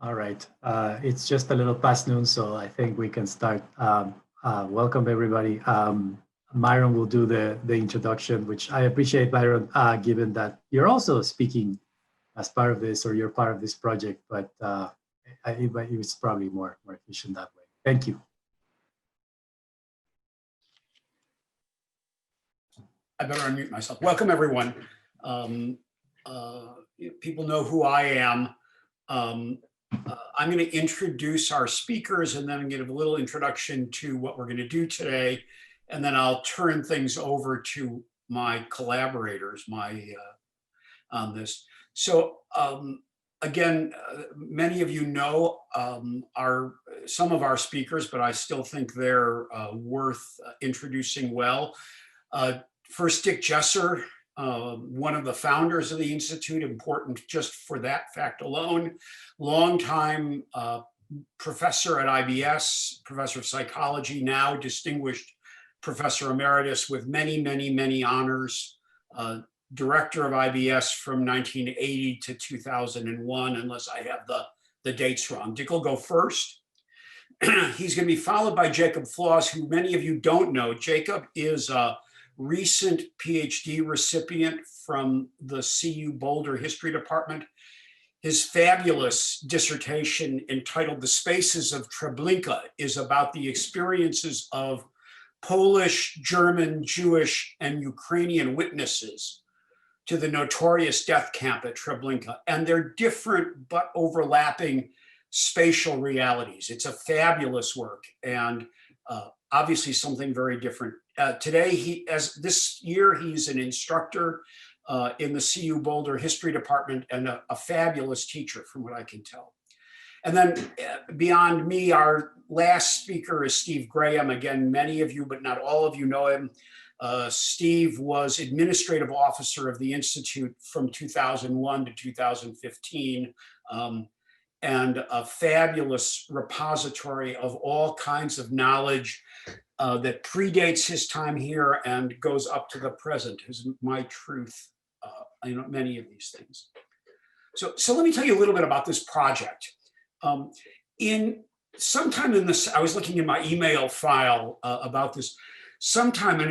All right. It's just a little past noon, so I think we can start. Welcome, everybody. Myron will do the introduction, which I appreciate, Myron, given that you're also speaking as part of this, or you're part of this project, but it's probably more efficient that way. Thank you. I better unmute myself. Welcome, everyone. People know who I am. I'm going to introduce our speakers and then give a little introduction to what we're going to do today. And then I'll turn things over to my collaborators on this. So again, many of you know some of our speakers, but I still think they're worth introducing well. First, Dick Jessor, one of the founders of the Institute, important just for that fact alone, longtime professor at IBS, professor of psychology, now distinguished professor emeritus with many, many, many honors, director of IBS from 1980 to 2001, unless I have the dates wrong. Dick will go first. He's going to be followed by Jacob Flaws, who many of you don't know. Jacob is a recent PhD recipient from the CU Boulder History Department. His fabulous dissertation entitled The Spaces of Treblinka is about the experiences of Polish, German, Jewish, and Ukrainian witnesses to the notorious death camp at Treblinka and their different but overlapping spatial realities. It's a fabulous work and obviously something very different. Today, this year, he's an instructor in the CU Boulder History Department and a fabulous teacher from what I can tell. And then beyond me, our last speaker is Steve Graham. Again, many of you, but not all of you know him. Steve was administrative officer of the Institute from 2001 to 2015. And a fabulous repository of all kinds of knowledge that predates his time here and goes up to the present, is my truth, many of these things. So let me tell you a little bit about this project. Sometime in this, I was looking in my email file about this, sometime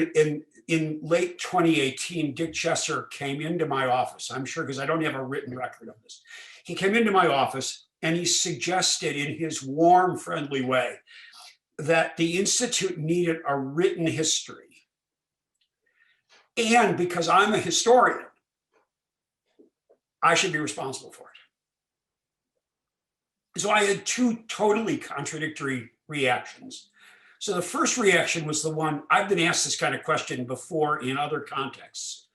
in late 2018, Dick Jessor came into my office, I'm sure because I don't have a written record of this. He came into my office and he suggested in his warm, friendly way that the Institute needed a written history. And because I'm a historian, I should be responsible for it. So I had two totally contradictory reactions. So the first reaction was the one, I've been asked this kind of question before in other contexts.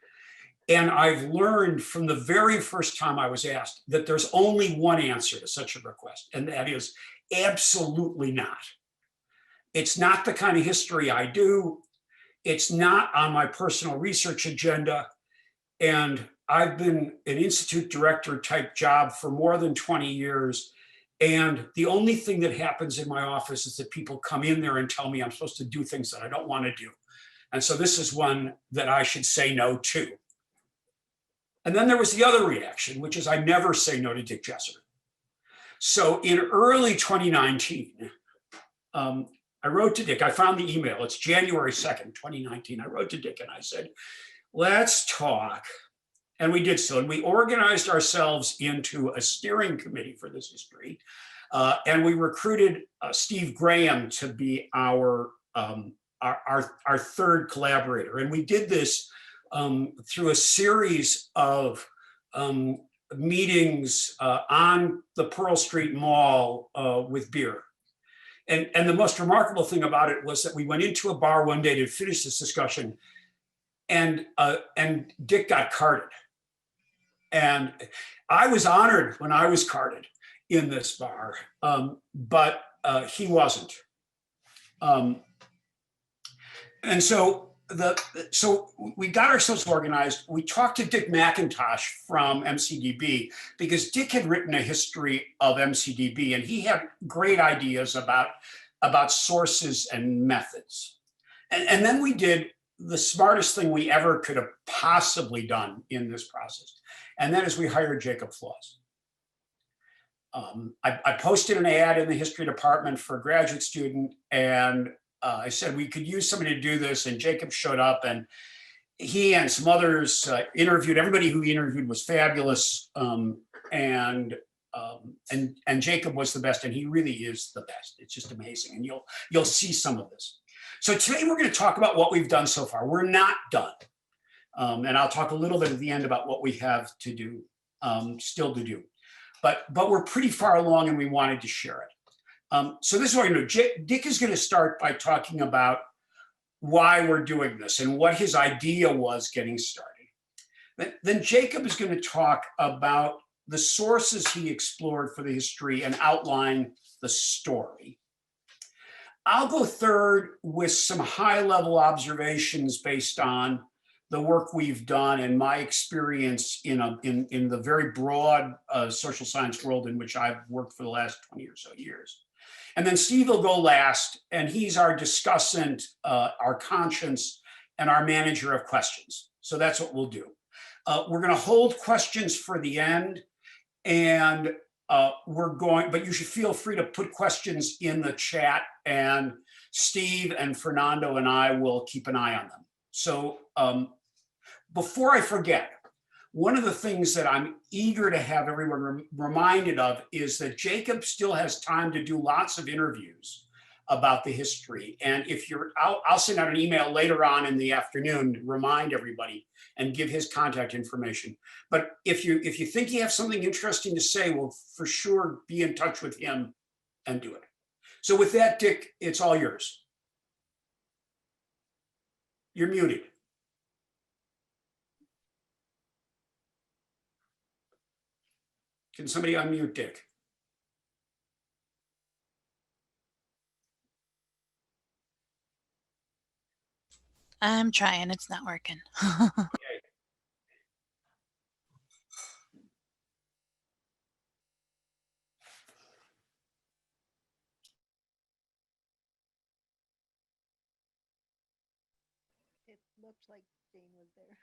And I've learned from the very first time I was asked that there's only one answer to such a request, and that is absolutely not. It's not the kind of history I do. It's not on my personal research agenda. And I've been an institute director type job for more than 20 years. And the only thing that happens in my office is that people come in there and tell me I'm supposed to do things that I don't want to do. And so this is one that I should say no to. And then there was the other reaction, which is I never say no to Dick Jessor. So in early 2019, I wrote to Dick, I found the email, it's January 2nd, 2019. I wrote to Dick and I said, let's talk. And we did so. And we organized ourselves into a steering committee for this history. And we recruited Steve Graham to be our third collaborator. And we did this through a series of meetings on the Pearl Street Mall with beer. And the most remarkable thing about it was that we went into a bar one day to finish this discussion, and Dick got carded. And I was honored when I was carded in this bar, but he wasn't. And so we got ourselves organized. We talked to Dick McIntosh from MCDB because Dick had written a history of MCDB and he had great ideas about sources and methods. And then we did the smartest thing we ever could have possibly done in this process. And that is we hired Jacob Flaws. I posted an ad in the history department for a graduate student, and I said we could use somebody to do this, and Jacob showed up, and he and some others interviewed. Everybody who he interviewed was fabulous, and Jacob was the best, and he really is the best. It's just amazing, and you'll see some of this. So today we're going to talk about what we've done so far. We're not done, and I'll talk a little bit at the end about what we have to do, still to do. But we're pretty far along, and we wanted to share it. So this is what we're going to do. Dick is going to start by talking about why we're doing this and what his idea was getting started. Then Jacob is going to talk about the sources he explored for the history and outline the story. I'll go third with some high-level observations based on the work we've done and my experience in the very broad social science world in which I've worked for the last 20 or so years. And then Steve will go last, and he's our discussant, our conscience, and our manager of questions. So that's what we'll do. We're going to hold questions for the end, and but you should feel free to put questions in the chat, and Steve and Fernando and I will keep an eye on them. So before I forget, one of the things that I'm eager to have everyone reminded of is that Jacob still has time to do lots of interviews about the history. And if I'll send out an email later on in the afternoon to remind everybody and give his contact information. But if you think you have something interesting to say, well, for sure, be in touch with him and do it. So with that, Dick, it's all yours. You're muted. Can somebody unmute Dick? I'm trying, it's not working. Okay. It looked like Jane was there.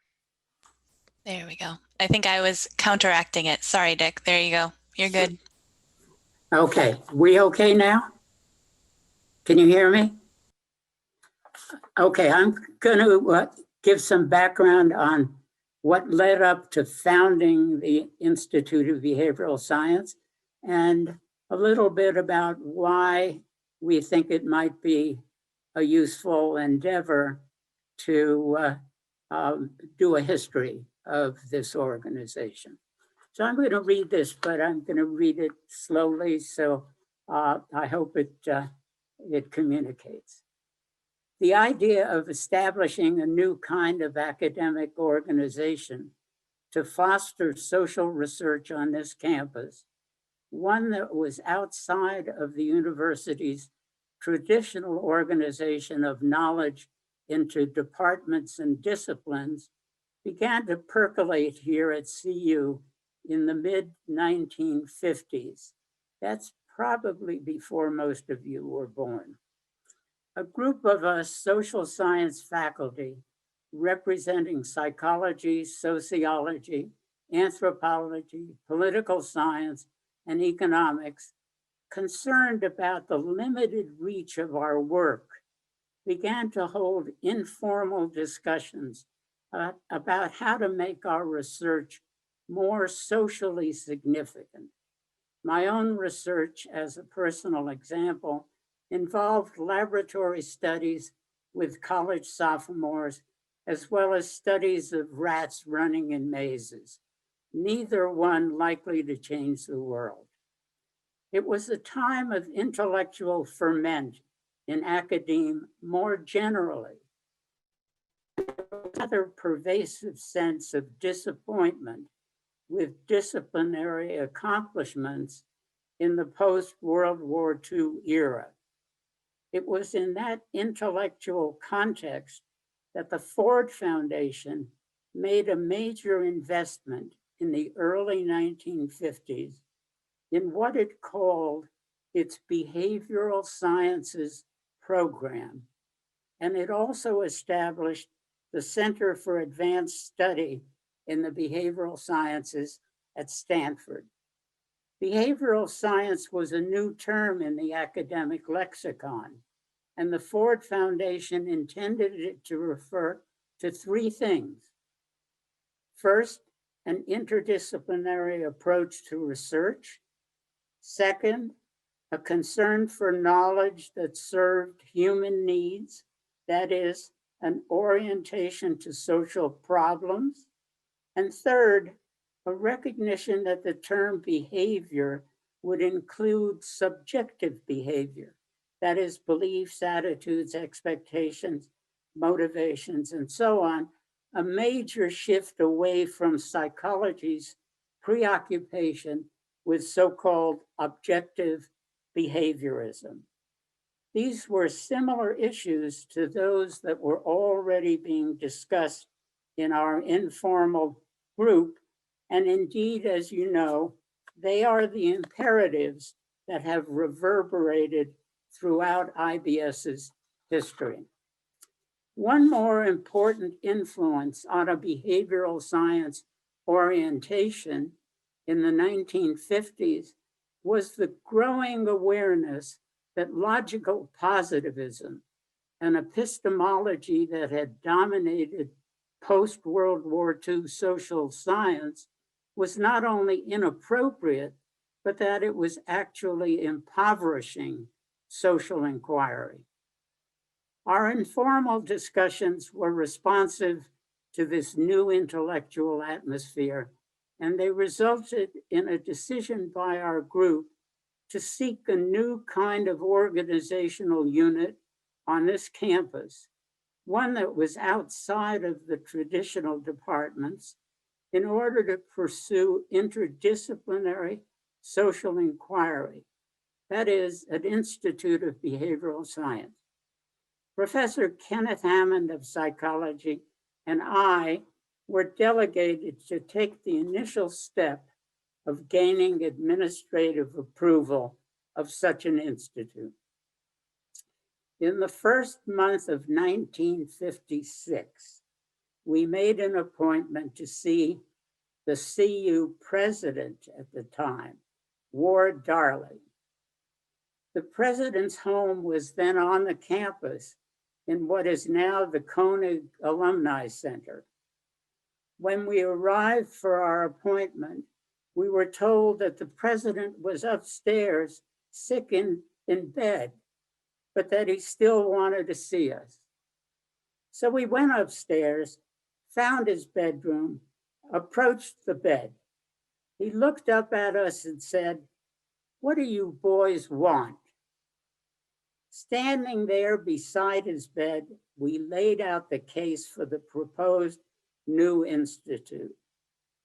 There we go. I think I was counteracting it. Sorry, Dick. There you go. You're good. Okay, we okay now? Can you hear me? Okay, I'm going to give some background on what led up to founding the Institute of Behavioral Science and a little bit about why we think it might be a useful endeavor to do a history of this organization. So I'm going to read this, but I'm going to read it slowly, so I hope it communicates. The idea of establishing a new kind of academic organization to foster social research on this campus, one that was outside of the university's traditional organization of knowledge into departments and disciplines, began to percolate here at CU in the mid-1950s. That's probably before most of you were born. A group of us social science faculty representing psychology, sociology, anthropology, political science, and economics, concerned about the limited reach of our work, began to hold informal discussions about how to make our research more socially significant. My own research, as a personal example, involved laboratory studies with college sophomores, as well as studies of rats running in mazes, neither one likely to change the world. It was a time of intellectual ferment in academia more generally, a rather pervasive sense of disappointment with disciplinary accomplishments in the post-World War II era. It was in that intellectual context that the Ford Foundation made a major investment in the early 1950s in what it called its behavioral sciences program. And it also established the Center for Advanced Study in the Behavioral Sciences at Stanford. Behavioral science was a new term in the academic lexicon, and the Ford Foundation intended it to refer to three things. First, an interdisciplinary approach to research. Second, a concern for knowledge that served human needs, that is, an orientation to social problems. And third, a recognition that the term behavior would include subjective behavior, that is, beliefs, attitudes, expectations, motivations, and so on, a major shift away from psychology's preoccupation with so-called objective behaviorism. These were similar issues to those that were already being discussed in our informal group. And indeed, as you know, they are the imperatives that have reverberated throughout IBS's history. One more important influence on a behavioral science orientation in the 1950s was the growing awareness that logical positivism, an epistemology that had dominated post-World War II social science, was not only inappropriate, but that it was actually impoverishing social inquiry. Our informal discussions were responsive to this new intellectual atmosphere, and they resulted in a decision by our group to seek a new kind of organizational unit on this campus, one that was outside of the traditional departments, in order to pursue interdisciplinary social inquiry, that is, an Institute of Behavioral Science. Professor Kenneth Hammond of psychology and I were delegated to take the initial step of gaining administrative approval of such an institute. In the first month of 1956, we made an appointment to see the CU president at the time, Ward Darley. The president's home was then on the campus in what is now the Koenig Alumni Center. When we arrived for our appointment, we were told that the president was upstairs, sick in bed, but that he still wanted to see us. So we went upstairs, found his bedroom, approached the bed. He looked up at us and said, "What do you boys want?" Standing there beside his bed, we laid out the case for the proposed new institute.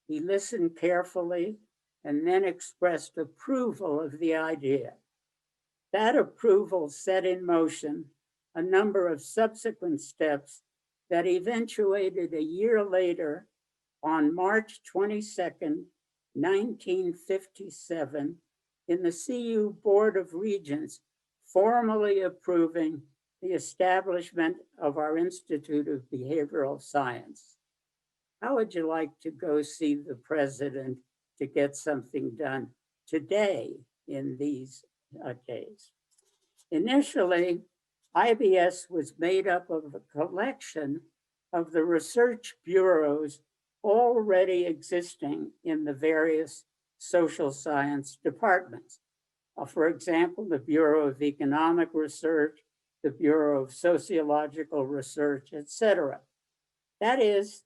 He listened carefully and then expressed approval of the idea. That approval set in motion a number of subsequent steps that eventuated a year later on March 22nd, 1957, in the CU Board of Regents formally approving the establishment of our Institute of Behavioral Science. How would you like to go see the president to get something done today in these days? Initially, IBS was made up of a collection of the research bureaus already existing in the various social science departments. For example, the Bureau of Economic Research, the Bureau of Sociological Research, etc. That is,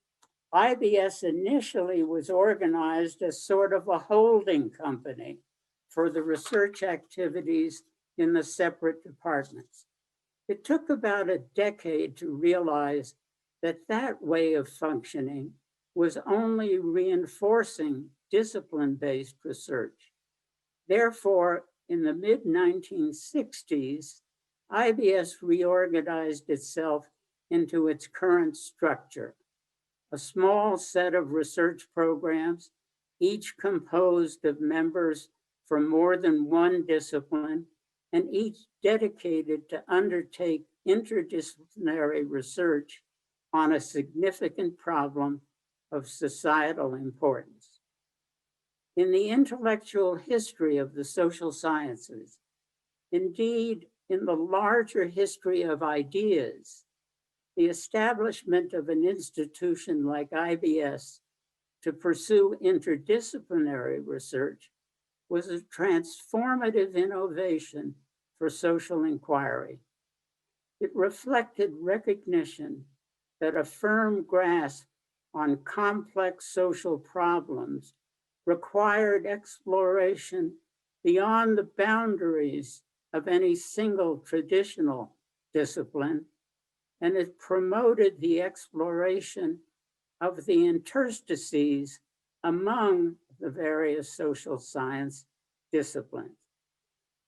IBS initially was organized as sort of a holding company for the research activities in the separate departments. It took about a decade to realize that that way of functioning was only reinforcing discipline-based research. Therefore, in the mid-1960s, IBS reorganized itself into its current structure. A small set of research programs, each composed of members from more than one discipline, and each dedicated to undertake interdisciplinary research on a significant problem of societal importance. in the intellectual history of the social sciences, indeed, in the larger history of ideas, the establishment of an institution like IBS to pursue interdisciplinary research was a transformative innovation for social inquiry. It reflected recognition that a firm grasp on complex social problems required exploration beyond the boundaries of any single traditional discipline, and it promoted the exploration of the interstices among the various social science disciplines.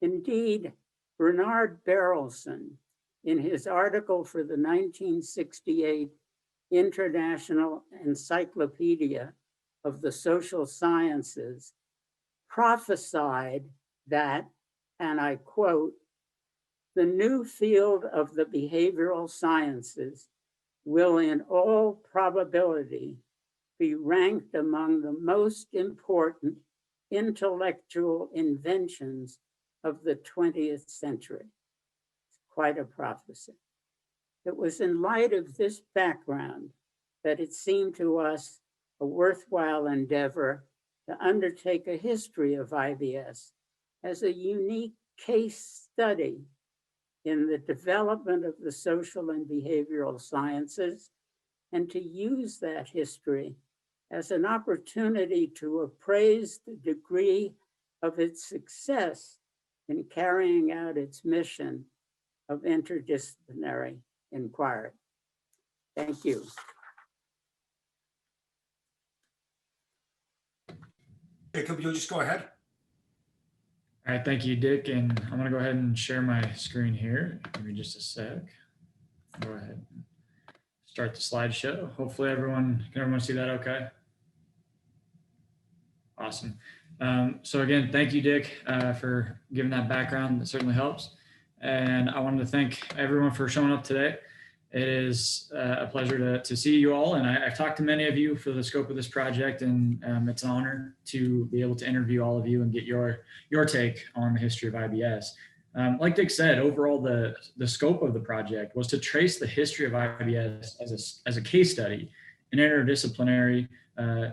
Indeed, Bernard Berelson, in his article for the 1968 International Encyclopedia of the Social Sciences, prophesied that, and I quote, "The new field of the behavioral sciences will in all probability be ranked among the most important intellectual inventions of the 20th century." It's quite a prophecy. It was in light of this background that it seemed to us a worthwhile endeavor to undertake a history of IBS as a unique case study in the development of the social and behavioral sciences, and to use that history as an opportunity to appraise the degree of its success in carrying out its mission of interdisciplinary inquiry. Thank you. Jacob, you'll just go ahead. All right, thank you, Dick. And I'm gonna go ahead and share my screen here. Give me just a sec. Go ahead and start the slideshow. Hopefully can everyone see that okay? Awesome. So again, thank you, Dick, for giving that background. That certainly helps. And I wanted to thank everyone for showing up today. It is a pleasure to see you all. And I've talked to many of you for the scope of this project, and it's an honor to be able to interview all of you and get your take on the history of IBS. Like Dick said, overall, the scope of the project was to trace the history of IBS as a case study in interdisciplinary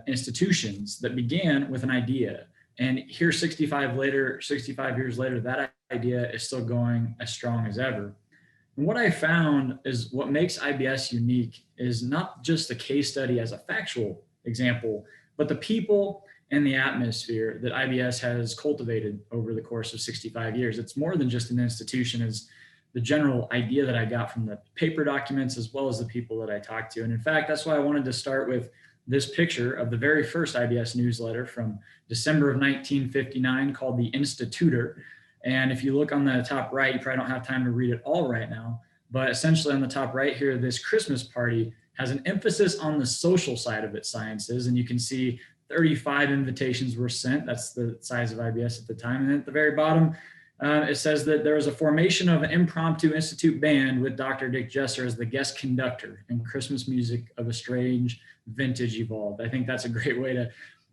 institutions that began with an idea. And here 65 years later, that idea is still going as strong as ever. And what I found is what makes IBS unique is not just the case study as a factual example, but the people and the atmosphere that IBS has cultivated over the course of 65 years. It's more than just an institution, is the general idea that I got from the paper documents as well as the people that I talked to. And in fact, that's why I wanted to start with this picture of the very first IBS newsletter from December of 1959 called the Instructor. And if you look on the top right, you probably don't have time to read it all right now, but essentially on the top right here, this Christmas party has an emphasis on the social side of its sciences. And you can see 35 invitations were sent. That's the size of IBS at the time. And then at the very bottom, it says that there was a formation of an impromptu institute band with Dr. Dick Jessor as the guest conductor, and Christmas music of a strange vintage evolved. I think that's a great way to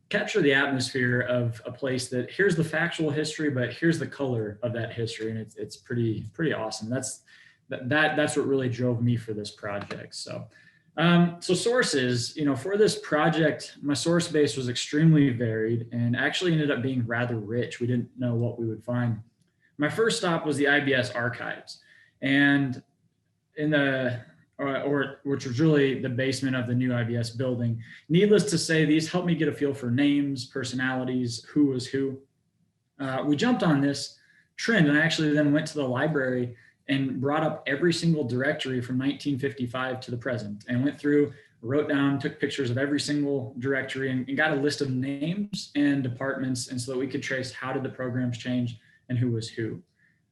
capture the atmosphere of a place that here's the factual history, but here's the color of that history. And it's pretty awesome. That's what really drove me for this project. So sources, for this project, my source base was extremely varied and actually ended up being rather rich. We didn't know what we would find. My first stop was the IBS Archives, and which was really the basement of the new IBS building. Needless to say, these helped me get a feel for names, personalities, who was who. We jumped on this trend, and I actually then went to the library and brought up every single directory from 1955 to the present, and went through, wrote down, took pictures of every single directory, and got a list of names and departments, and so that we could trace how did the programs change and who was who.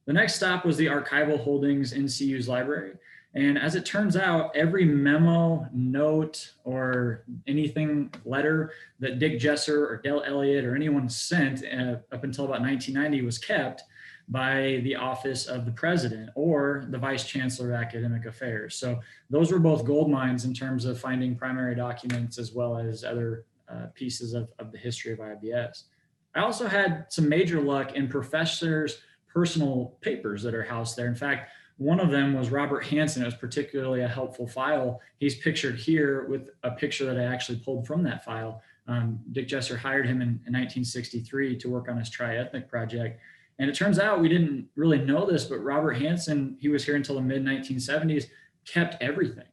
The next stop was the Archival Holdings in CU's library. And as it turns out, every memo, note, or anything, letter that Dick Jessor or Dale Elliott or anyone sent up until about 1990 was kept by the office of the president or the vice chancellor of academic affairs. So those were both gold mines in terms of finding primary documents as well as other pieces of the history of IBS. I also had some major luck in professors' personal papers that are housed there. In fact, one of them was Robert Hanson. It was particularly a helpful file. He's pictured here with a picture that I actually pulled from that file. Dick Jessor hired him in 1963 to work on his tri-ethnic project. And it turns out, we didn't really know this, but Robert Hanson, he was here until the mid-1970s, kept everything,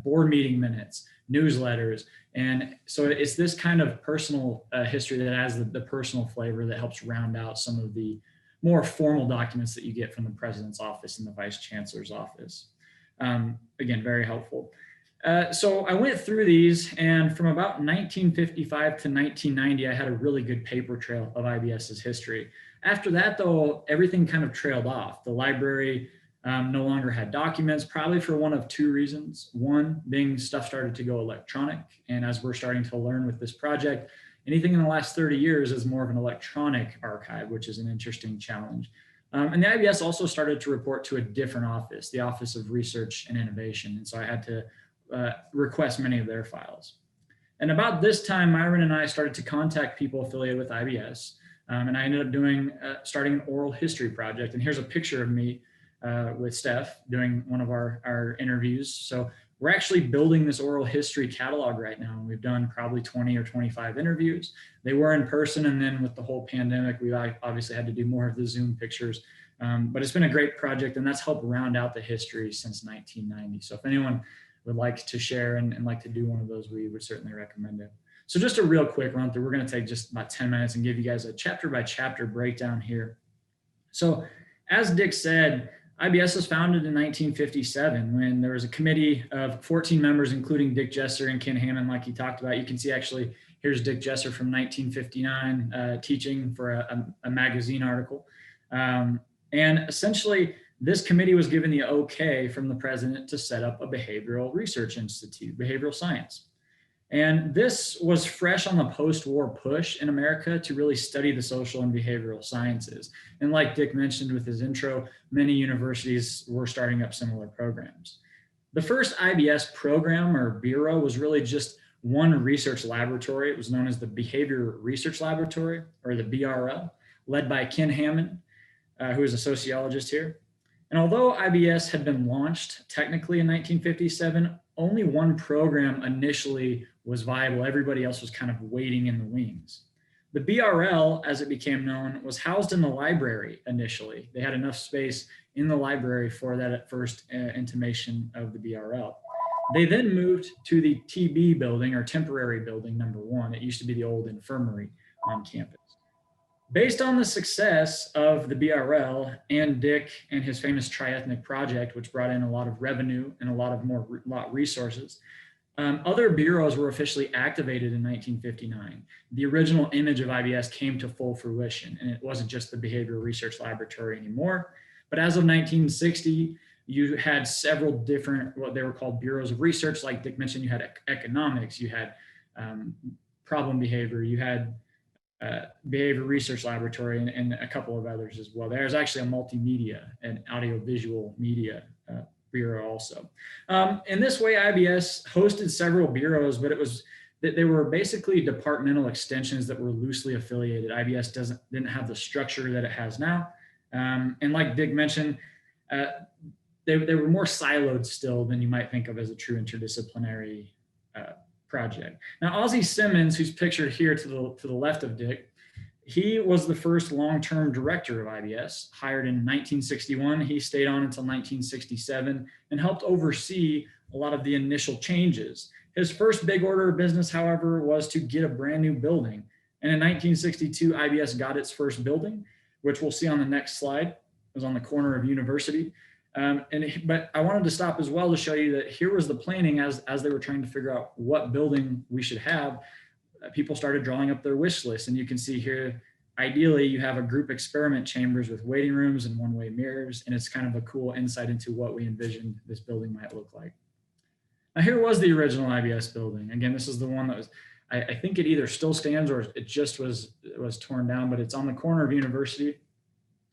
board meeting minutes, newsletters. And so it's this kind of personal history that has the personal flavor that helps round out some of the more formal documents that you get from the president's office and the vice chancellor's office. Again, very helpful. So I went through these, and from about 1955 to 1990, I had a really good paper trail of IBS's history. After that, though, everything kind of trailed off. The library no longer had documents, probably for one of two reasons. One being stuff started to go electronic. And as we're starting to learn with this project, anything in the last 30 years is more of an electronic archive, which is an interesting challenge. And the IBS also started to report to a different office, the Office of Research and Innovation. And so I had to request many of their files. And about this time, Myron and I started to contact people affiliated with IBS. And I ended up starting an oral history project. And here's a picture of me with Steph doing one of our interviews. So we're actually building this oral history catalog right now. And we've done probably 20 or 25 interviews. They were in person, and then with the whole pandemic, we obviously had to do more of the Zoom pictures. But it's been a great project, and that's helped round out the history since 1990. So if anyone would like to share and like to do one of those, we would certainly recommend it. So just a real quick run through. We're going to take just about 10 minutes and give you guys a chapter by chapter breakdown here. So as Dick said, IBS was founded in 1957 when there was a committee of 14 members, including Dick Jessor and Ken Hammond, like he talked about. You can see actually, here's Dick Jessor from 1959 teaching for a magazine article. And essentially, this committee was given the okay from the president to set up a behavioral research institute, behavioral science. And this was fresh on the post-war push in America to really study the social and behavioral sciences. And like Dick mentioned with his intro, many universities were starting up similar programs. The first IBS program or bureau was really just one research laboratory. It was known as the Behavior Research Laboratory, or the BRL, led by Ken Hammond, who is a sociologist here. And although IBS had been launched technically in 1957, only one program initially was viable. Everybody else was kind of waiting in the wings. The BRL, as it became known, was housed in the library initially. They had enough space in the library for that at first intimation of the BRL. They then moved to the TB building, or temporary building number 1. It used to be the old infirmary on campus. Based on the success of the BRL and Dick and his famous tri-ethnic project, which brought in a lot of revenue and a lot of resources, other bureaus were officially activated in 1959. The original image of IBS came to full fruition, and it wasn't just the Behavioral Research Laboratory anymore. But as of 1960, you had several different, what they were called bureaus of research. Like Dick mentioned, you had economics, you had problem behavior, you had Behavior Research Laboratory, and a couple of others as well. There's actually a multimedia and audiovisual media bureau also. In this way, IBS hosted several bureaus, but they were basically departmental extensions that were loosely affiliated. IBS didn't have the structure that it has now. And like Dick mentioned, they were more siloed still than you might think of as a true interdisciplinary project. Now, Ozzie Simmons, who's pictured here to the left of Dick, he was the first long-term director of IBS, hired in 1961. He stayed on until 1967 and helped oversee a lot of the initial changes. His first big order of business, however, was to get a brand new building. And in 1962, IBS got its first building, which we'll see on the next slide. It was on the corner of University. But I wanted to stop as well to show you that here was the planning as they were trying to figure out what building we should have. People started drawing up their wish list, and you can see here, ideally you have a group experiment chambers with waiting rooms and one-way mirrors, and it's kind of a cool insight into what we envisioned this building might look like. Now here was the original IBS building. Again, this is the one that was, I think it either still stands or it just was torn down, but it's on the corner of University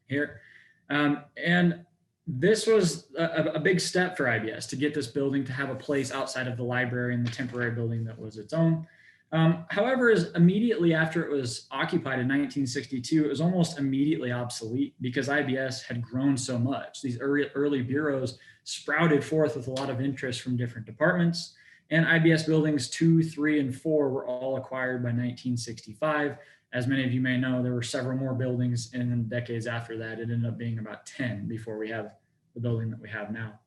here. And this was a big step for IBS to get this building to have a place outside of the library and the temporary building that was its own. However, as immediately after it was occupied in 1962, it was almost immediately obsolete because IBS had grown so much. These early bureaus sprouted forth with a lot of interest from different departments, and IBS buildings 2, 3, and 4 were all acquired by 1965. As many of you may know, there were several more buildings in the decades after that. It ended up being about 10 before we have the building that we have now.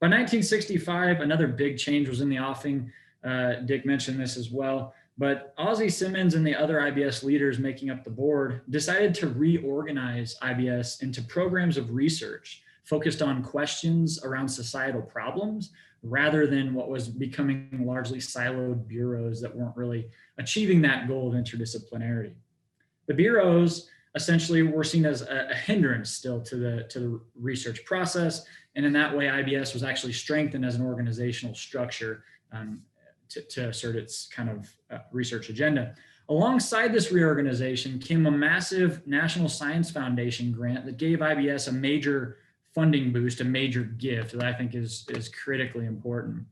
By 1965, another big change was in the offing. Dick mentioned this as well, but Ozzie Simmons and the other IBS leaders making up the board decided to reorganize IBS into programs of research focused on questions around societal problems rather than what was becoming largely siloed bureaus that weren't really achieving that goal of interdisciplinarity. The bureaus essentially were seen as a hindrance still to the research process, and in that way, IBS was actually strengthened as an organizational structure to assert its kind of research agenda. Alongside this reorganization came a massive National Science Foundation grant that gave IBS a major funding boost, a major gift that I think is critically important.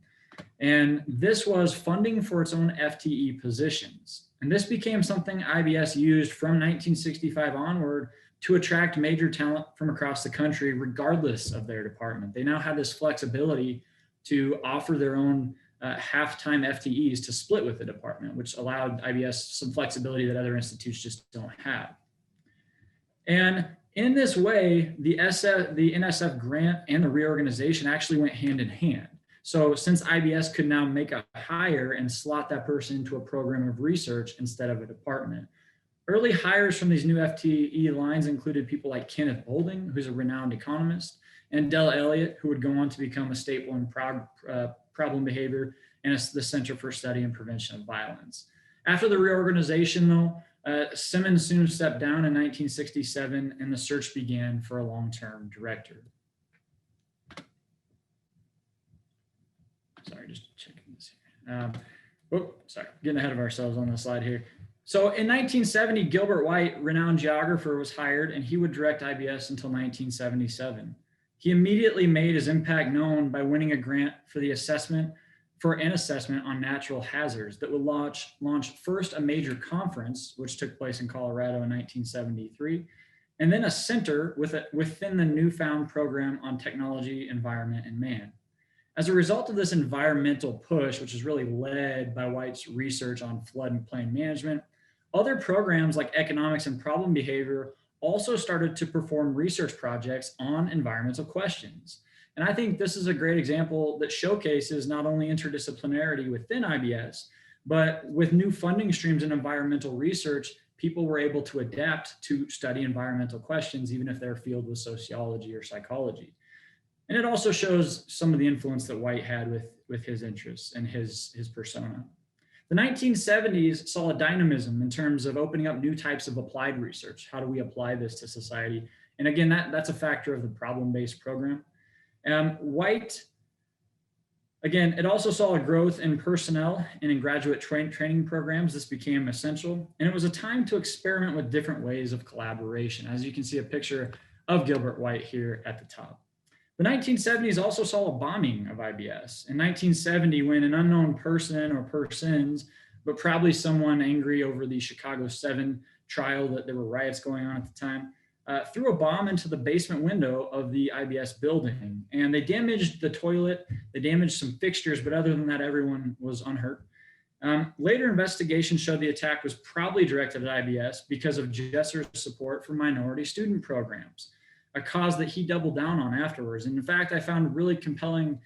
And this was funding for its own FTE positions. And this became something IBS used from 1965 onward to attract major talent from across the country, regardless of their department. They now had this flexibility to offer their own half-time FTEs to split with the department, which allowed IBS some flexibility that other institutes just don't have. And in this way, the NSF grant and the reorganization actually went hand in hand. So since IBS could now make a hire and slot that person into a program of research instead of a department. Early hires from these new FTE lines included people like Kenneth Boulder, who's a renowned economist, and Della Elliott, who would go on to become a staple in problem behavior and the Center for Study and Prevention of Violence. After the reorganization, though, Simmons soon stepped down in 1967, and the search began for a long-term director. Sorry, just checking this here. Sorry, getting ahead of ourselves on the slide here. So in 1970, Gilbert White, renowned geographer, was hired, and he would direct IBS until 1977. He immediately made his impact known by winning a grant for an assessment on natural hazards that would launch first a major conference, which took place in Colorado in 1973, and then a center within the newfound program on technology, environment, and man. As a result of this environmental push, which is really led by White's research on flood and plain management, other programs like economics and problem behavior also started to perform research projects on environmental questions. And I think this is a great example that showcases not only interdisciplinarity within IBS, but with new funding streams in environmental research, people were able to adapt to study environmental questions, even if their field was sociology or psychology. And it also shows some of the influence that White had with his interests and his persona. The 1970s saw a dynamism in terms of opening up new types of applied research. How do we apply this to society? And again, that's a factor of the problem-based program. White, again, it also saw a growth in personnel and in graduate training programs. This became essential. And it was a time to experiment with different ways of collaboration. As you can see a picture of Gilbert White here at the top. The 1970s also saw a bombing of IBS. In 1970, when an unknown person or persons, but probably someone angry over the Chicago 7 trial, that there were riots going on at the time, threw a bomb into the basement window of the IBS building. And they damaged the toilet, they damaged some fixtures, but other than that, everyone was unhurt. Later investigation showed the attack was probably directed at IBS because of Jessor's support for minority student programs, a cause that he doubled down on afterwards. And in fact, I found really compelling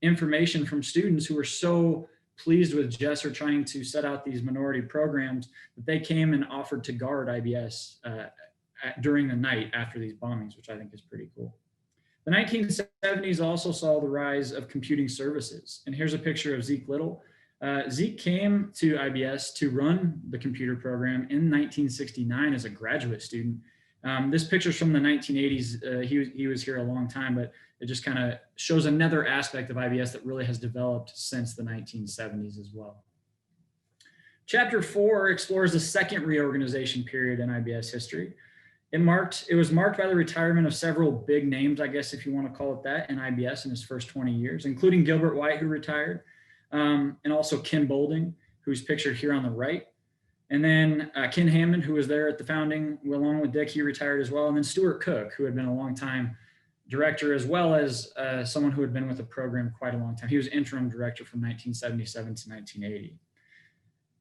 information from students who were so pleased with Jessor trying to set out these minority programs that they came and offered to guard IBS during the night after these bombings, which I think is pretty cool. The 1970s also saw the rise of computing services. And here's a picture of Zeke Little. Zeke came to IBS to run the computer program in 1969 as a graduate student. This picture's from the 1980s. He was here a long time, but it just kind of shows another aspect of IBS that really has developed since the 1970s as well. Chapter 4 explores the second reorganization period in IBS history. It was marked by the retirement of several big names, I guess if you want to call it that, in IBS in his first 20 years, including Gilbert White, who retired, and also Ken Boulder, who's pictured here on the right. And then Ken Hammond, who was there at the founding, along with Dick, he retired as well. And then Stuart Cook, who had been a long time director, as well as someone who had been with the program quite a long time. He was interim director from 1977 to 1980.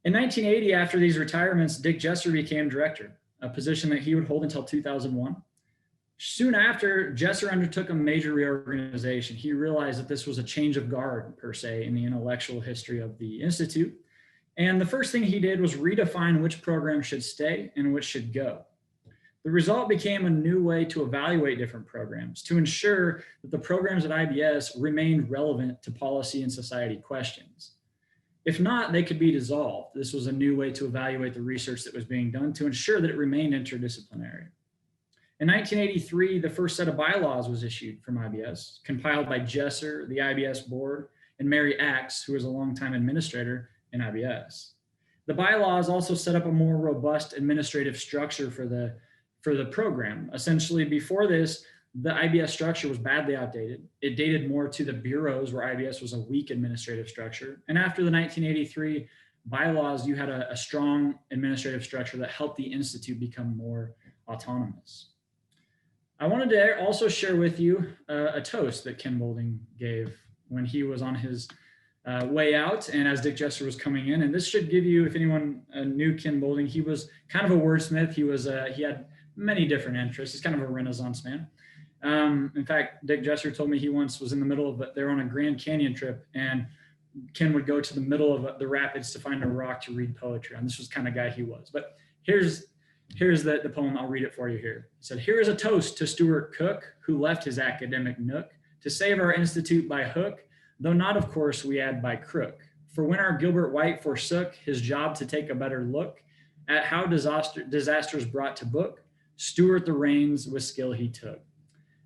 In 1980, after these retirements, Dick Jessor became director, a position that he would hold until 2001. Soon after, Jessor undertook a major reorganization. He realized that this was a change of guard, per se, in the intellectual history of the Institute. And the first thing he did was redefine which programs should stay and which should go. The result became a new way to evaluate different programs to ensure that the programs at IBS remained relevant to policy and society questions. If not, they could be dissolved. This was a new way to evaluate the research that was being done to ensure that it remained interdisciplinary. In 1983, the first set of bylaws was issued from IBS, compiled by Jessor, the IBS board, and Mary Axe, who was a longtime administrator in IBS. The bylaws also set up a more robust administrative structure for the program. Essentially, before this, the IBS structure was badly outdated. It dated more to the bureaus, where IBS was a weak administrative structure. And after the 1983 bylaws, you had a strong administrative structure that helped the Institute become more autonomous. I wanted to also share with you a toast that Ken Boulding gave when he was on his way out and as Dick Jessor was coming in. And this should give you, if anyone knew Ken Boulding, he was kind of a wordsmith. He had many different interests. He's kind of a Renaissance man. In fact, Dick Jessor told me he once was in the middle of they were on a Grand Canyon trip, and Ken would go to the middle of the rapids to find a rock to read poetry on. This was the kind of guy he was. But here's the poem. I'll read it for you here. It said, "Here is a toast to Stuart Cook, who left his academic nook to save our institute by hook, though not, of course, we add by crook. For when our Gilbert White forsook his job to take a better look at how disasters brought to book, Stuart the reins with skill he took.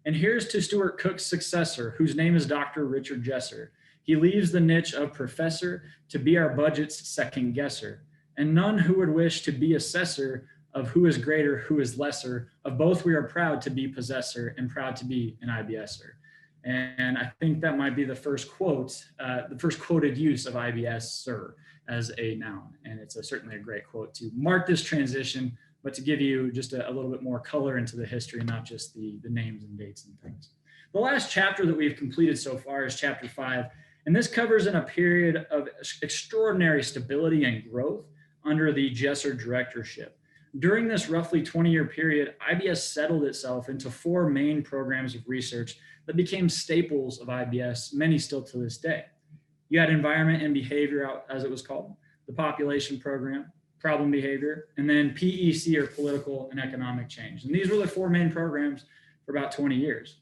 And here's to Stuart Cook's successor, whose name is Dr. Richard Jessor. He leaves the niche of professor to be our budget's second guesser, and none who would wish to be assessor of who is greater, who is lesser. Of both we are proud to be possessor and proud to be an IBSer." And I think that might be the first quote, the first quoted use of IBS, sir, as a noun. And it's certainly a great quote to mark this transition, but to give you just a little bit more color into the history, not just the names and dates and things. The last chapter that we've completed so far is chapter 5. And this covers in a period of extraordinary stability and growth under the Jessor directorship. During this roughly 20-year period, IBS settled itself into 4 main programs of research that became staples of IBS, many still to this day. You had environment and behavior, as it was called, the population program, problem behavior, and then PEC, or political and economic change. And these were the 4 main programs for about 20 years.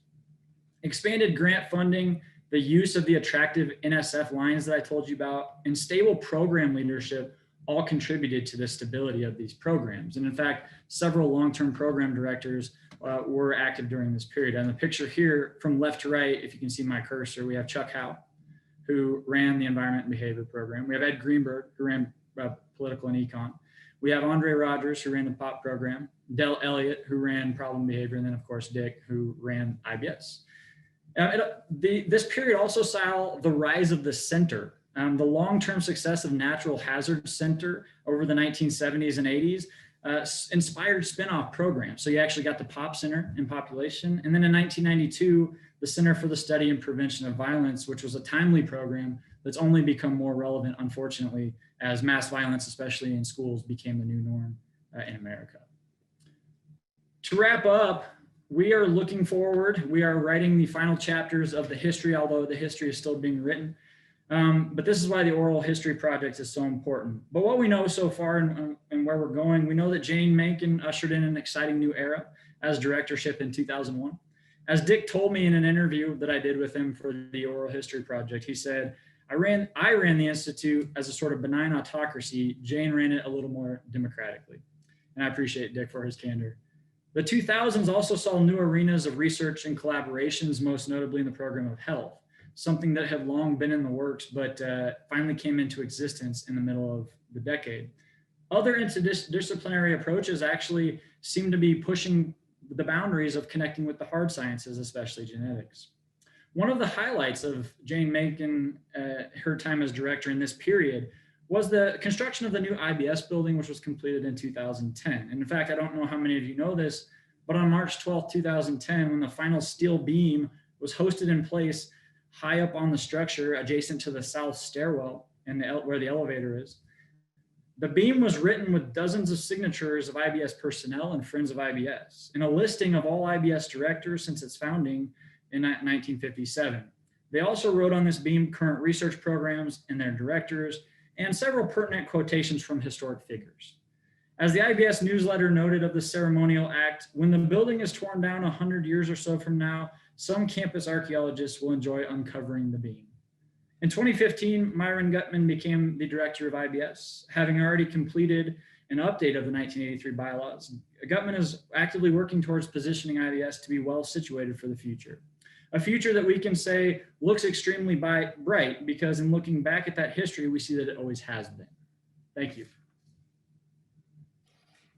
Expanded grant funding, the use of the attractive NSF lines that I told you about, and stable program leadership all contributed to the stability of these programs. And in fact, several long-term program directors were active during this period. And the picture here from left to right, if you can see my cursor, we have Chuck Howe, who ran the environment and behavior program. We have Ed Greenberg, who ran political and econ. We have Andre Rogers, who ran the POP program, Del Elliott, who ran problem behavior, and then of course, Dick, who ran IBS. This period also saw the rise of the center. The long-term success of Natural Hazard Center over the 1970s and 80s inspired spin-off programs. So you actually got the POP Center in population. And then in 1992, the Center for the Study and Prevention of Violence, which was a timely program that's only become more relevant, unfortunately, as mass violence, especially in schools, became the new norm in America. To wrap up, we are looking forward. We are writing the final chapters of the history, although the history is still being written. But this is why the oral history project is so important. But what we know so far and where we're going, we know that Jane Mencken ushered in an exciting new era as directorship in 2001. As Dick told me in an interview that I did with him for the oral history project, he said, I ran the Institute as a sort of benign autocracy. Jane ran it a little more democratically. And I appreciate Dick for his candor. The 2000s also saw new arenas of research and collaborations, most notably in the program of health, something that had long been in the works, but finally came into existence in the middle of the decade. Other interdisciplinary approaches actually seem to be pushing the boundaries of connecting with the hard sciences, especially genetics. One of the highlights of Jane Mencken, her time as director in this period, was the construction of the new IBS building, which was completed in 2010. And in fact, I don't know how many of you know this, but on March 12th, 2010, when the final steel beam was hosted in place high up on the structure adjacent to the south stairwell and where the elevator is, the beam was written with dozens of signatures of IBS personnel and friends of IBS, and a listing of all IBS directors since its founding in 1957. They also wrote on this beam current research programs and their directors, and several pertinent quotations from historic figures. As the Ibs Newsletter noted of the ceremonial act, when the building is torn down 100 years or so from now, some campus archaeologists will enjoy uncovering the beam. In 2015, Myron Gutmann became the director of IBS, having already completed an update of the 1983 bylaws. Gutmann is actively working towards positioning IBS to be well situated for the future. A future that we can say looks extremely bright, because in looking back at that history, we see that it always has been. Thank you.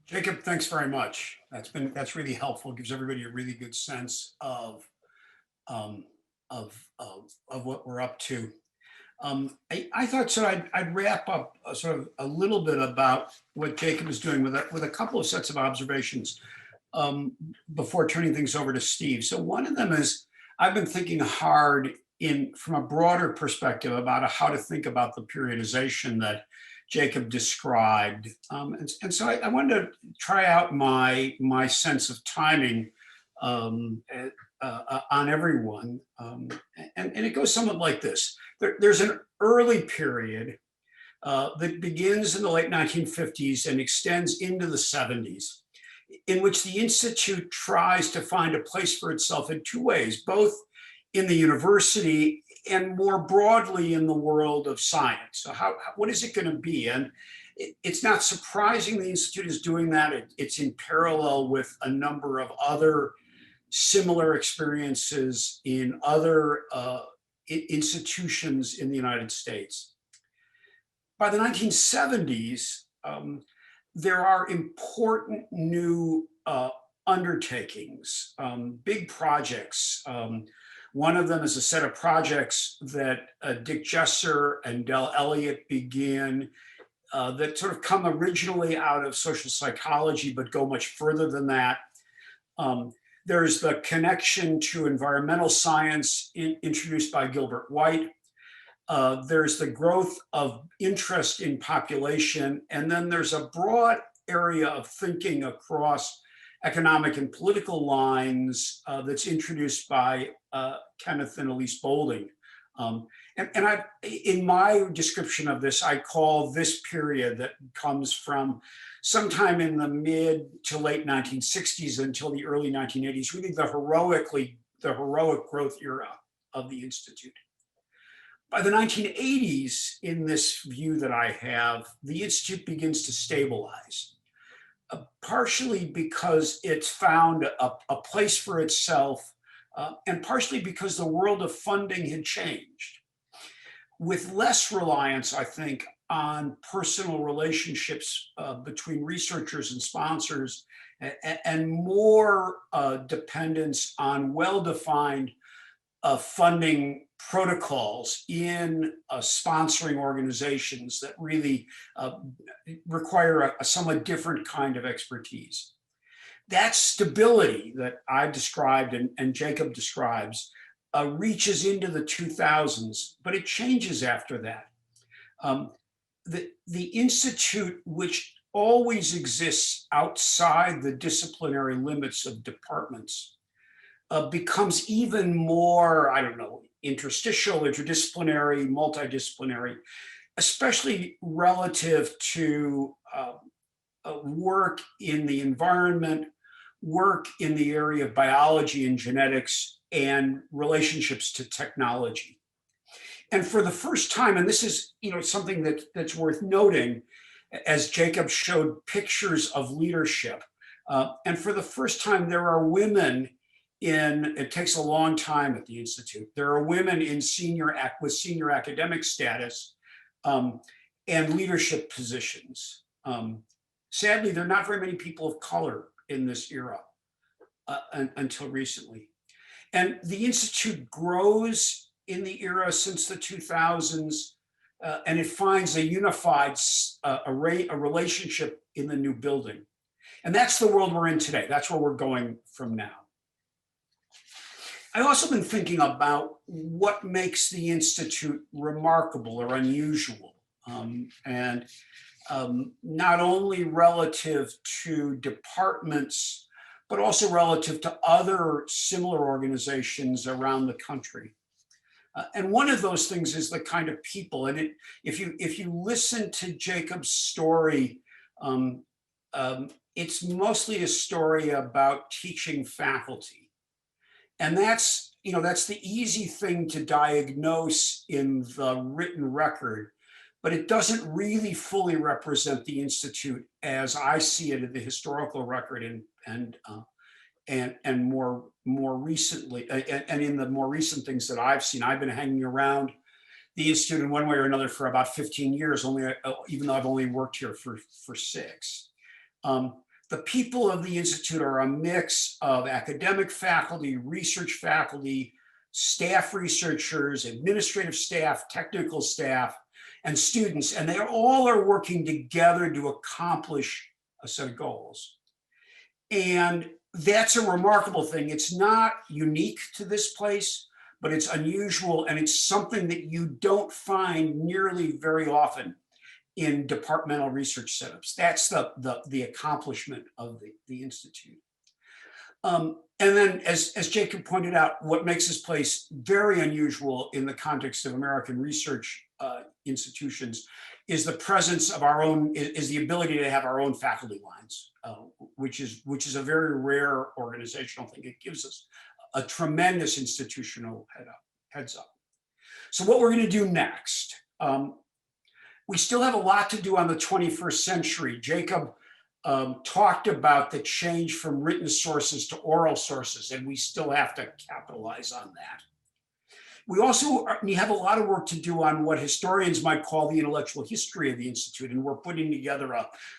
Jacob, thanks very much. That's really helpful. Gives everybody a really good sense of what we're up to. I thought so. I'd wrap up sort of a little bit about what Jacob is doing with a couple of sets of observations before turning things over to Steve. So one of them is, I've been thinking hard from a broader perspective about how to think about the periodization that Jacob described. And so I wanted to try out my sense of timing on everyone. And it goes somewhat like this. There's an early period that begins in the late 1950s and extends into the 70s, in which the Institute tries to find a place for itself in two ways, both in the university and more broadly in the world of science. So what is it going to be? And it's not surprising the Institute is doing that. It's in parallel with a number of other similar experiences in other institutions in the United States. By the 1970s, there are important new undertakings, big projects. One of them is a set of projects that Dick Jessor and Del Elliott began that sort of come originally out of social psychology, but go much further than that. There's the connection to environmental science introduced by Gilbert White. There's the growth of interest in population. And then there's a broad area of thinking across economic and political lines that's introduced by Kenneth and Ibs Building. And I, in my description of this, I call this period that comes from sometime in the mid to late 1960s until the early 1980s, really the heroic growth era of the Institute. By the 1980s, in this view that I have, the Institute begins to stabilize, partially because it's found a place for itself, and partially because the world of funding had changed, with less reliance, I think, on personal relationships between researchers and sponsors, and more dependence on well-defined funding protocols in sponsoring organizations that really require a somewhat different kind of expertise. That stability that I've described and Jacob describes reaches into the 2000s, but it changes after that. The Institute, which always exists outside the disciplinary limits of departments, becomes even more, I don't know, interstitial, interdisciplinary, multidisciplinary, especially relative to work in the environment, work in the area of biology and genetics, and relationships to technology. And for the first time, and this is something that's worth noting, as Jacob showed pictures of leadership, and for the first time, there are women it takes a long time at the Institute. There are women with senior academic status and leadership positions. Sadly, there are not very many people of color in this era until recently. And the Institute grows in the era since the 2000s and it finds a unified a relationship in the new building. And that's the world we're in today. That's where we're going from now. I've also been thinking about what makes the Institute remarkable or unusual. Not only relative to departments, but also relative to other similar organizations around the country. And one of those things is the kind of people. And if you listen to Jacob's story, it's mostly a story about teaching faculty. And that's the easy thing to diagnose in the written record, but it doesn't really fully represent the Institute as I see it in the historical record and more recently, and in the more recent things that I've seen. I've been hanging around the Institute in one way or another for about 15 years, even though I've only worked here for 6. The people of the Institute are a mix of academic faculty, research faculty, staff researchers, administrative staff, technical staff, and students, and they all are working together to accomplish a set of goals. And that's a remarkable thing. It's not unique to this place, but it's unusual, and it's something that you don't find nearly very often in departmental research setups. That's the accomplishment of the Institute. And then, as Jacob pointed out, what makes this place very unusual in the context of American research institutions is the presence of our own, is the ability to have our own faculty lines, which is a very rare organizational thing. It gives us a tremendous institutional heads up. So what we're going to do next, we still have a lot to do on the 21st century. Jacob talked about the change from written sources to oral sources, and we still have to capitalize on that. We also have a lot of work to do on what historians might call the intellectual history of the Institute, and we're putting together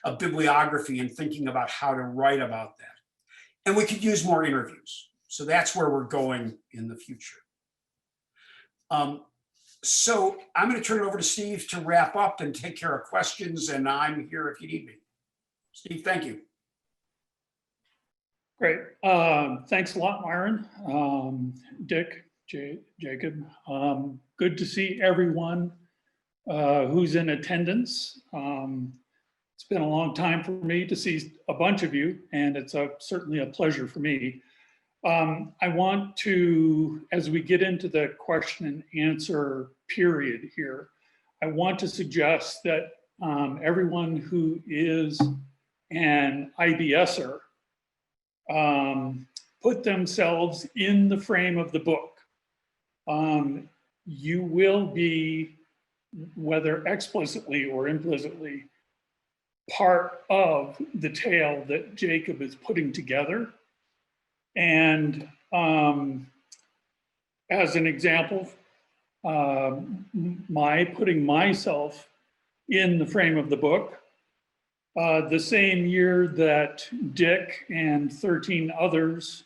a bibliography and thinking about how to write about that. And we could use more interviews. So that's where we're going in the future. So I'm going to turn it over to Steve to wrap up and take care of questions, and I'm here if you need me. Steve, thank you. Great. Thanks a lot, Myron, Dick, Jacob. Good to see everyone who's in attendance. It's been a long time for me to see a bunch of you, and it's certainly a pleasure for me. I want to, as we get into the question and answer period here, I want to suggest that everyone who is an IBSer put themselves in the frame of the book. You will be, whether explicitly or implicitly, part of the tale that Jacob is putting together. And as an example, my putting myself in the frame of the book, the same year that Dick and 13 others,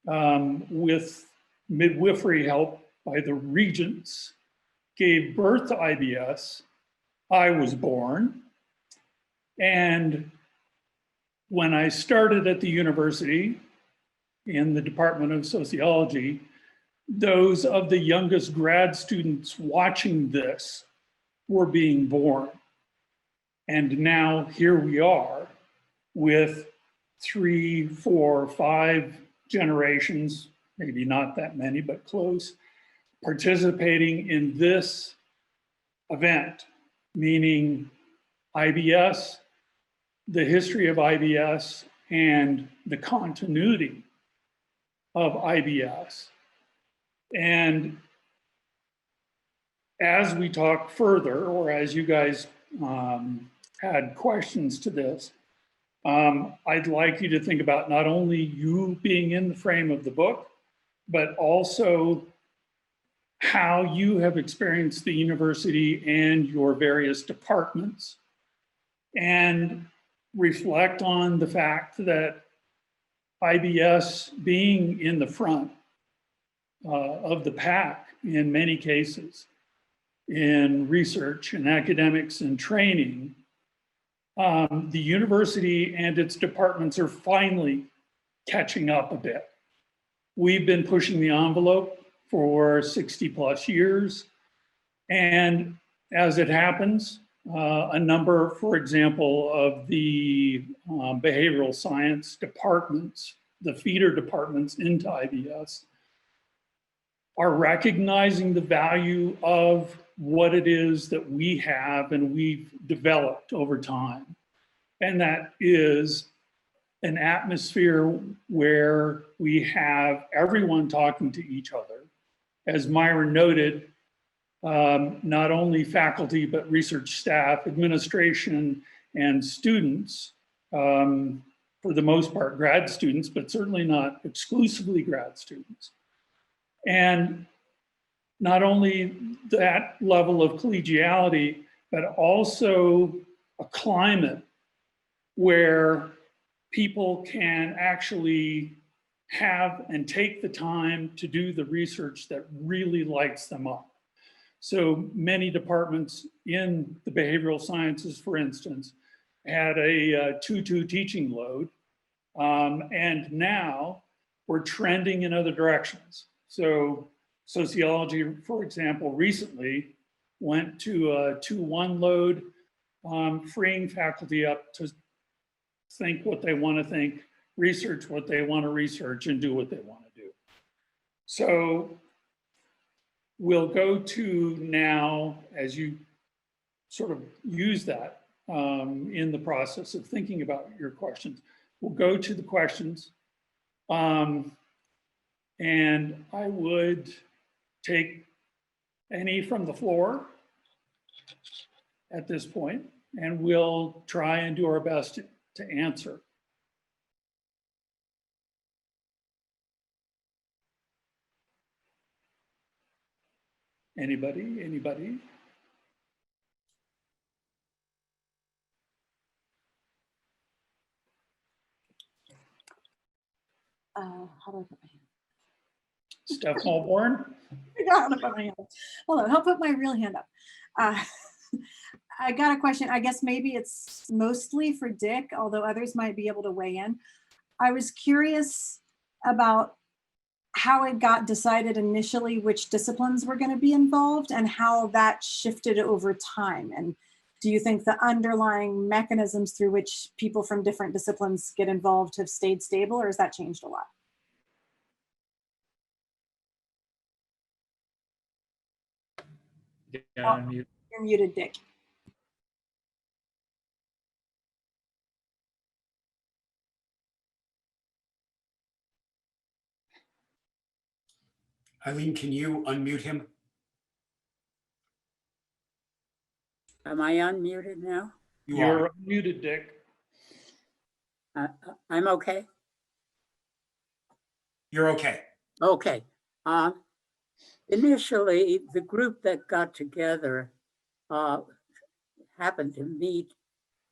with midwifery help by the regents, gave birth to IBS, I was born. And when I started at the university in the Department of Sociology, those of the youngest grad students watching this were being born. And now here we are with 3, 4, 5 generations, maybe not that many, but close, participating in this event, meaning IBS, the history of IBS, and the continuity of IBS. And as we talk further, or as you guys add questions to this, I'd like you to think about not only you being in the frame of the book, but also how you have experienced the university and your various departments, and reflect on the fact that IBS being in the front of the pack in many cases in research and academics and training, the university and its departments are finally catching up a bit. We've been pushing the envelope for 60 plus years. And as it happens, a number, for example, of the behavioral science departments, the feeder departments into IBS, are recognizing the value of what it is that we have and we've developed over time. And that is an atmosphere where we have everyone talking to each other. As Myron noted, not only faculty, but research staff, administration, and students, for the most part, grad students, but certainly not exclusively grad students. And not only that level of collegiality, but also a climate where people can actually have and take the time to do the research that really lights them up. So many departments in the behavioral sciences, for instance, had a 2-2 teaching load. And now we're trending in other directions. So sociology, for example, recently went to a 2-1 load, freeing faculty up to think what they want to think, research what they want to research, and do what they want to do. So we'll go to now, as you sort of use that in the process of thinking about your questions, we'll go to the questions. And I would take any from the floor at this point, and we'll try and do our best to answer. Anybody? Anybody? How do I put my hand? Steph Mulborn? I got how to put my hand up. Hold on, I'll put my real hand up. I got a question. I guess maybe it's mostly for Dick, although others might be able to weigh in. I was curious about how it got decided initially which disciplines were going to be involved and how that shifted over time. And do you think the underlying mechanisms through which people from different disciplines get involved have stayed stable, or has that changed a lot? Yeah, You're muted, Dick. Eileen, can you unmute him? Am I unmuted now? You're muted, Dick. I'm okay. You're okay. Okay. Initially, the group that got together happened to meet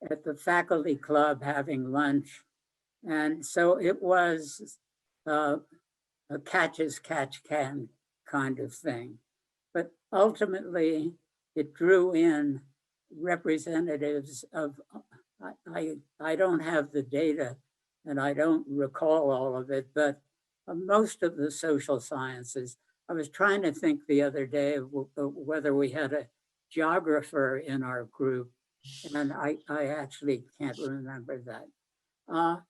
at the faculty club having lunch. And so it was a catch as catch can kind of thing. But ultimately, it drew in representatives of, I don't have the data and I don't recall all of it, but most of the social sciences. I was trying to think the other day of whether we had a geographer in our group, and I actually can't remember that.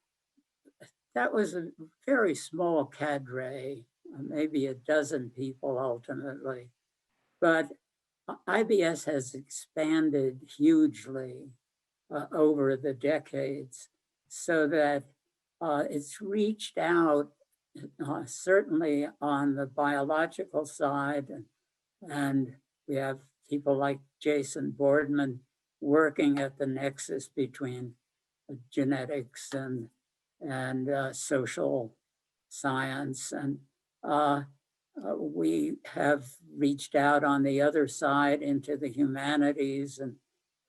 That was a very small cadre, maybe a dozen people ultimately, but IBS has expanded hugely over the decades so that it's reached out certainly on the biological side, and we have people like Jason Boardman working at the nexus between genetics and social science, and we have reached out on the other side into the humanities and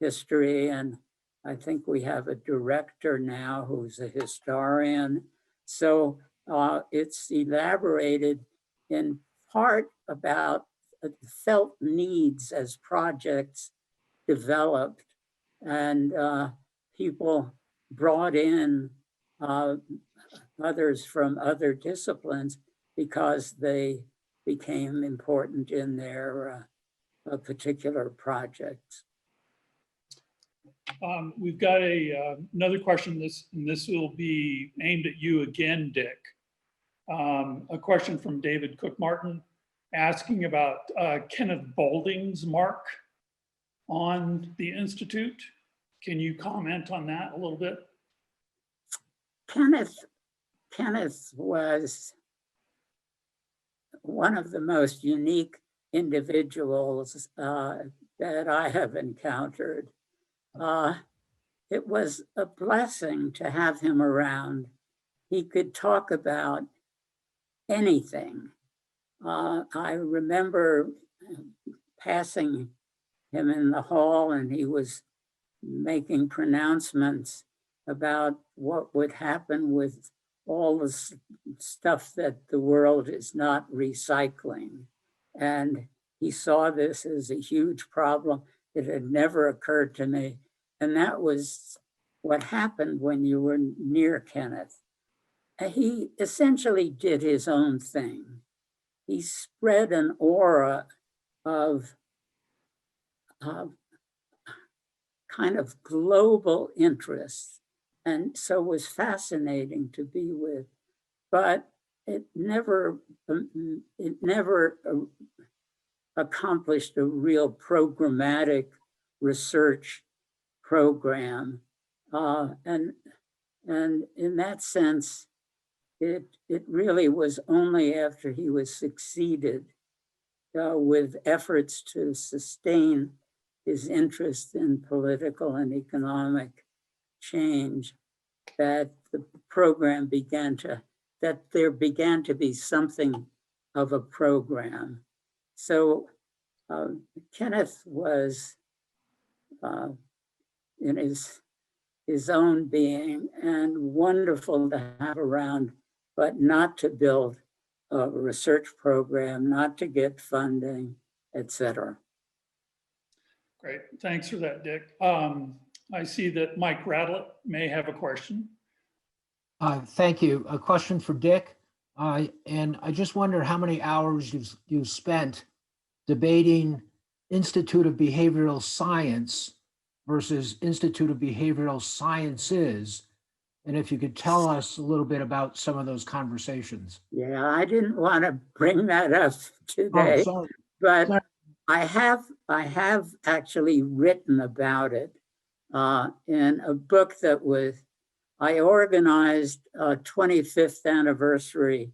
history, and I think we have a director now who's a historian. So it's elaborated in part about felt needs as projects developed, and people brought in others from other disciplines because they became important in their particular projects. We've got another question. This will be aimed at you again, Dick. A question from David Cook Martin asking about Kenneth Boulding's mark on the Institute. Can you comment on that a little bit? Kenneth was one of the most unique individuals that I have encountered. It was a blessing to have him around. He could talk about anything. I remember passing him in the hall, and he was making pronouncements about what would happen with all the stuff that the world is not recycling. And he saw this as a huge problem. It had never occurred to me. And that was what happened when you were near Kenneth. He essentially did his own thing. He spread an aura of kind of global interest, and so was fascinating to be with. But it never accomplished a real programmatic research program, and in that sense, it really was only after he was succeeded with efforts to sustain his interest in political and economic change that the program that there began to be something of a program. So Kenneth was in his own being and wonderful to have around, but not to build a research program, not to get funding, etc. Great, thanks for that, Dick. I see that Mike Radlett may have a question. Thank you. A question for Dick. And I just wonder how many hours you've spent debating Institute of Behavioral Science versus Institute of Behavioral Sciences. And if you could tell us a little bit about some of those conversations. Yeah, I didn't want to bring that up today, but sorry. I have actually written about it in a book that I organized a 25th anniversary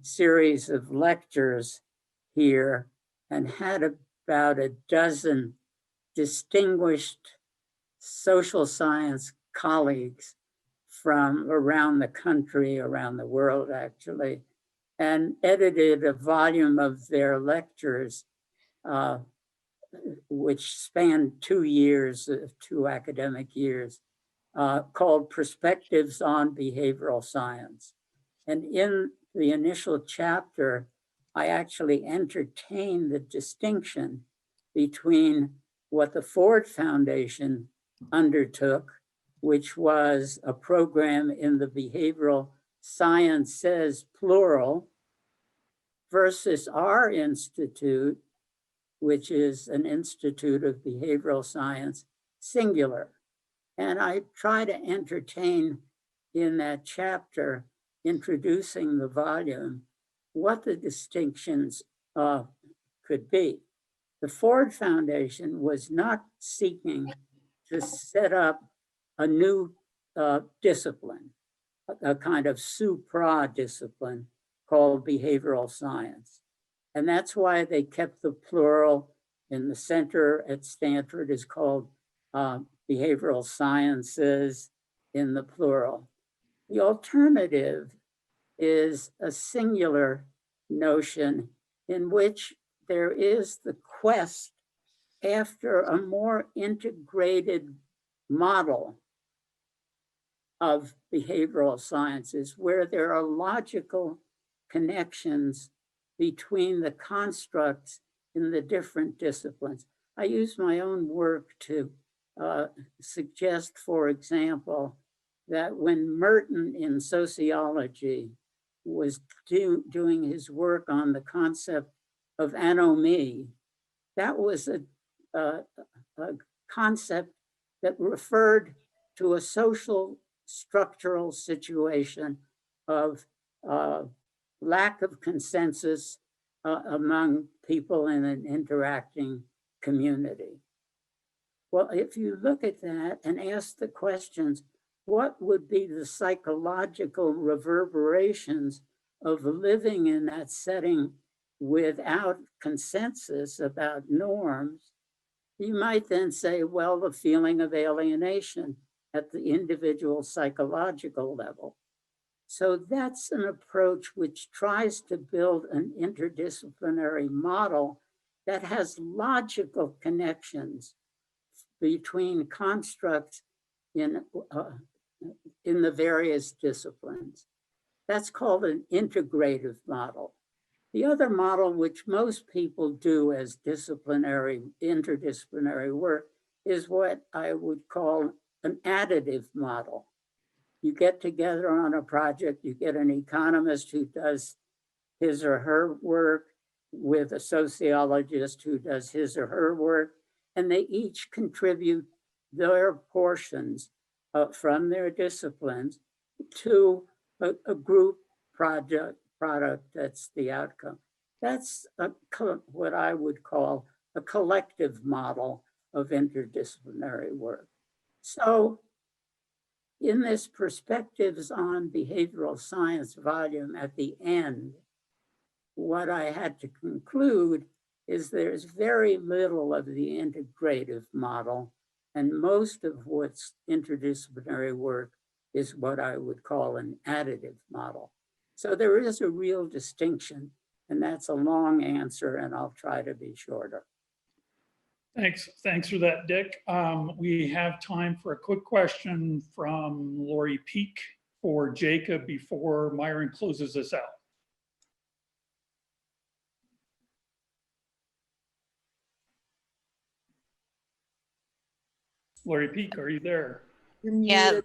series of lectures here and had about a dozen distinguished social science colleagues from around the country, around the world actually, and edited a volume of their lectures, which spanned 2 years, 2 academic years, called Perspectives on Behavioral Science. And in the initial chapter, I actually entertained the distinction between what the Ford Foundation undertook, which was a program in the behavioral sciences, plural, versus our institute, which is an Institute of Behavioral Science, singular. And I try to entertain in that chapter, introducing the volume, what the distinctions could be. The Ford Foundation was not seeking to set up a new discipline, a kind of supra-discipline called behavioral science. And that's why they kept the plural. In the center at Stanford is called behavioral sciences in the plural. The alternative is a singular notion in which there is the quest after a more integrated model of behavioral sciences, where there are logical connections between the constructs in the different disciplines. I use my own work to suggest, for example, that when Merton in sociology was doing his work on the concept of anomie, that was a concept that referred to a social structural situation of lack of consensus among people in an interacting community. Well, if you look at that and ask the questions, what would be the psychological reverberations of living in that setting without consensus about norms? You might then say, well, the feeling of alienation at the individual psychological level. So that's an approach which tries to build an interdisciplinary model that has logical connections between constructs in the various disciplines. That's called an integrative model. The other model, which most people do as interdisciplinary work, is what I would call an additive model. You get together on a project, you get an economist who does his or her work with a sociologist who does his or her work, and they each contribute their portions from their disciplines to a group product that's the outcome. That's what I would call a collective model of interdisciplinary work. So in this Perspectives on Behavioral Science volume at the end, what I had to conclude is there's very little of the integrative model, and most of what's interdisciplinary work is what I would call an additive model. So there is a real distinction, and that's a long answer, and I'll try to be shorter. Thanks for that, Dick. We have time for a quick question from Lori Peak for Jacob before Myron closes us out. Lori Peak, are you there? Yeah.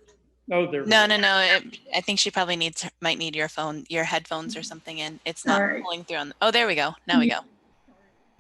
Oh, there we No, go. no. I think she probably might need your phone, your headphones or something in. It's not Sorry. pulling through on. Oh, there we go. Now we go.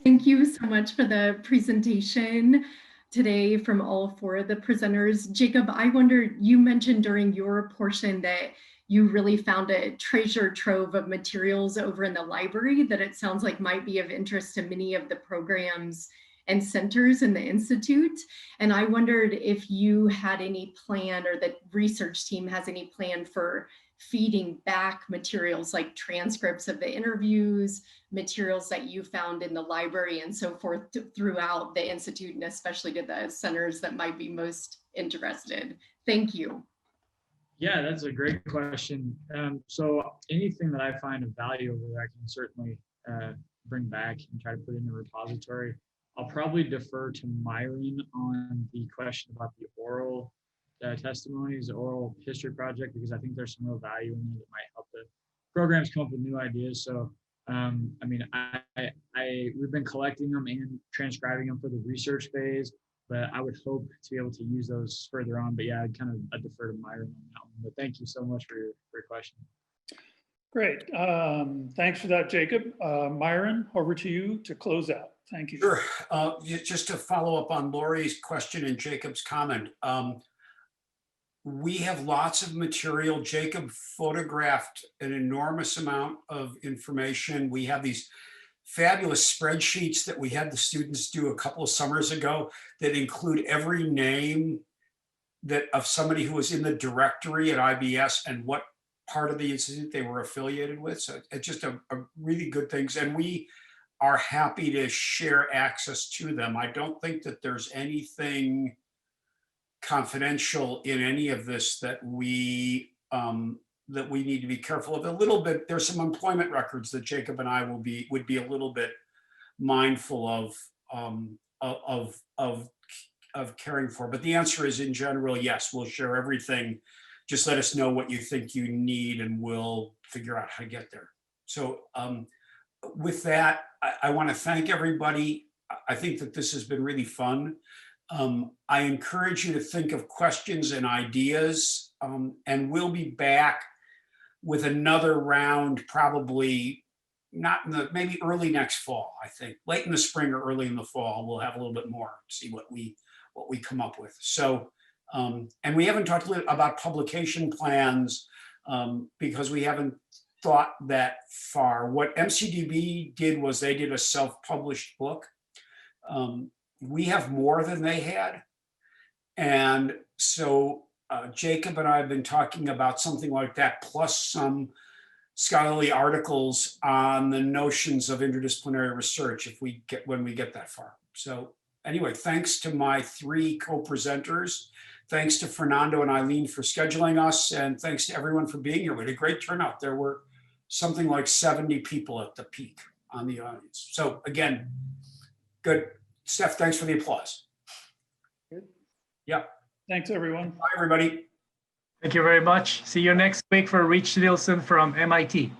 Thank you so much for the presentation today from all four of the presenters. Jacob, I wonder, you mentioned during your portion that you really found a treasure trove of materials over in the library that it sounds like might be of interest to many of the programs and centers in the Institute. And I wondered if you had any plan, or the research team has any plan for feeding back materials like transcripts of the interviews, materials that you found in the library and so forth throughout the Institute, and especially to the centers that might be most interested. Thank you. Yeah, that's a great question. So anything that I find of value over there, I can certainly bring back and try to put in the repository. I'll probably defer to Myron on the question about the oral testimonies, the oral history project, because I think there's some real value in there that might help the programs come up with new ideas. So, I mean, we've been collecting them and transcribing them for the research phase, but I would hope to be able to use those further on. But yeah, I'd defer to Myron on that one. But thank you so much for your question. Great. Thanks for that, Jacob. Myron, over to you to close out. Thank you. Sure. Just to follow up on Lori's question and Jacob's comment. We have lots of material. Jacob photographed an enormous amount of information. We have these fabulous spreadsheets that we had the students do a couple of summers ago that include every name of somebody who was in the directory at IBS and what part of the institute they were affiliated with. So it's just a really good things. And we are happy to share access to them. I don't think that there's anything confidential in any of this that we need to be careful of. A little bit, there's some employment records that Jacob and I would be a little bit mindful of caring for. But the answer is, in general, yes, we'll share everything. Just let us know what you think you need and we'll figure out how to get there. So with that, I want to thank everybody. I think that this has been really fun. I encourage you to think of questions and ideas, and we'll be back with another round, probably not in the, maybe early next fall. I think late in the spring or early in the fall, we'll have a little bit more, see what we come up with. So, and we haven't talked about publication plans because we haven't thought that far. What MCDB did was they did a self-published book. We have more than they had. And so Jacob and I have been talking about something like that, plus some scholarly articles on the notions of interdisciplinary research when we get that far. So anyway, thanks to my three co-presenters. Thanks to Fernando and Eileen for scheduling us, and thanks to everyone for being here. We had a great turnout. There were something like 70 people at the peak on the audience. So again, good. Steph, thanks for the applause. Good. Yep. Thanks, everyone. Bye, everybody. Thank you very much. See you next week for Rich Nielsen from MIT.